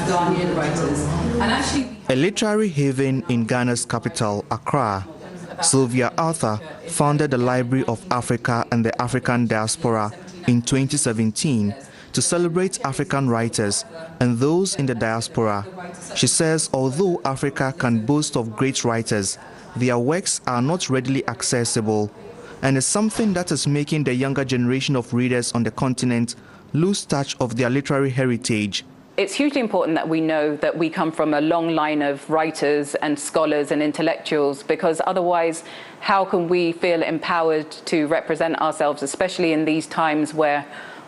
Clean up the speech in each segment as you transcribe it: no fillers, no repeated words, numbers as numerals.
Ghanaian writers. And actually, a literary haven in Ghana's capital, Accra, Sylvia Arthur founded the Library of Africa and the African Diaspora in 2017 to celebrate African writers and those in the diaspora. She says although Africa can boast of great writers, their works are not readily accessible, and is something that is making the younger generation of readers on the continent lose touch of their literary heritage. It's hugely important that we know that we come from a long line of writers and scholars and intellectuals, because otherwise, how can we feel empowered to represent ourselves, especially in these times where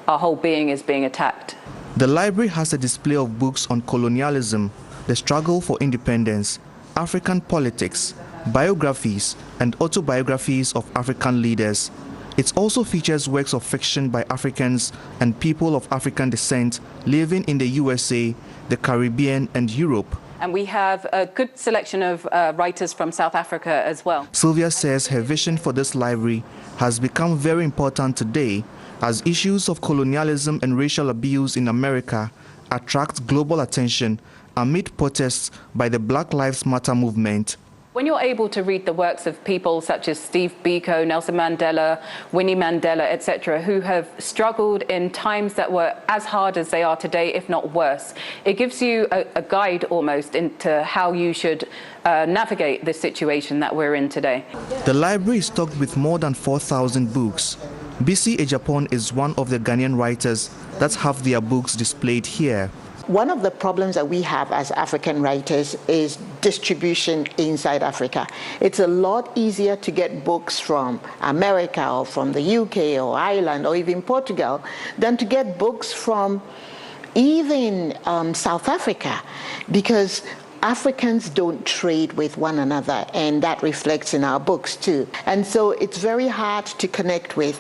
our whole being is being attacked? The library has a display of books on colonialism, the struggle for independence, African politics, biographies and autobiographies of African leaders. It also features works of fiction by Africans and people of African descent living in the USA, the Caribbean and Europe. And we have a good selection of writers from South Africa as well. Sylvia says her vision for this library has become very important today as issues of colonialism and racial abuse in America attract global attention amid protests by the Black Lives Matter movement. When you're able to read the works of people such as Steve Biko, Nelson Mandela, Winnie Mandela, etc., who have struggled in times that were as hard as they are today, if not worse, it gives you a guide almost into how you should navigate this situation that we're in today. The library is stocked with more than 4,000 books. Bisi Ejapon is one of the Ghanaian writers that have their books displayed here. One of the problems that we have as African writers is distribution inside Africa. It's a lot easier to get books from America or from the UK or Ireland or even Portugal than to get books from even South Africa, because Africans don't trade with one another, and that reflects in our books too. And so it's very hard to connect with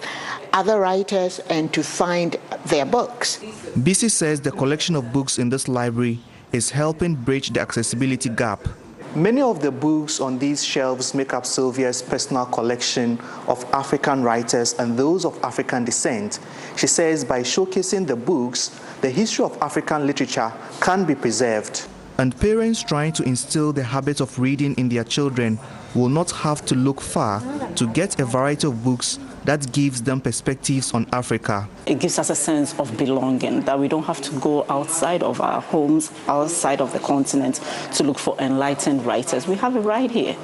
other writers and to find their books. Bisi says the collection of books in this library is helping bridge the accessibility gap. Many of the books on these shelves make up Sylvia's personal collection of African writers and those of African descent. She says by showcasing the books, the history of African literature can be preserved. And parents trying to instill the habit of reading in their children will not have to look far to get a variety of books that gives them perspectives on Africa. It gives us a sense of belonging, that we don't have to go outside of our homes, outside of the continent, to look for enlightened writers. We have it right here.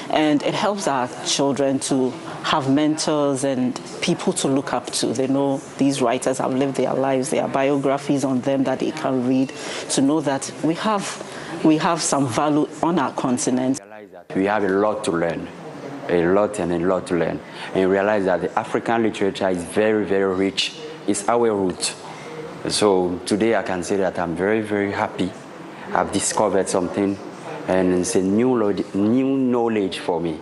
And it helps our children to have mentors and people to look up to. They know these writers have lived their lives, there are biographies on them that they can read, to know that we have some value on our continent. We have a lot to learn. A lot to learn, and realize that the African literature is very, very rich. It's our root. So today I can say that I'm very, very happy. I've discovered something, and it's a new knowledge for me.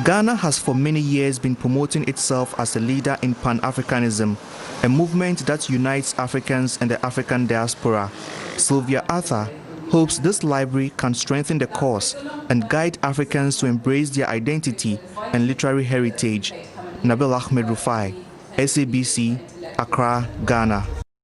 Ghana has for many years been promoting itself as a leader in Pan-Africanism, a movement that unites Africans and the African diaspora. Sylvia Arthur hopes this library can strengthen the cause and guide Africans to embrace their identity and literary heritage. Nabil Ahmed Rufai, SABC, Accra, Ghana.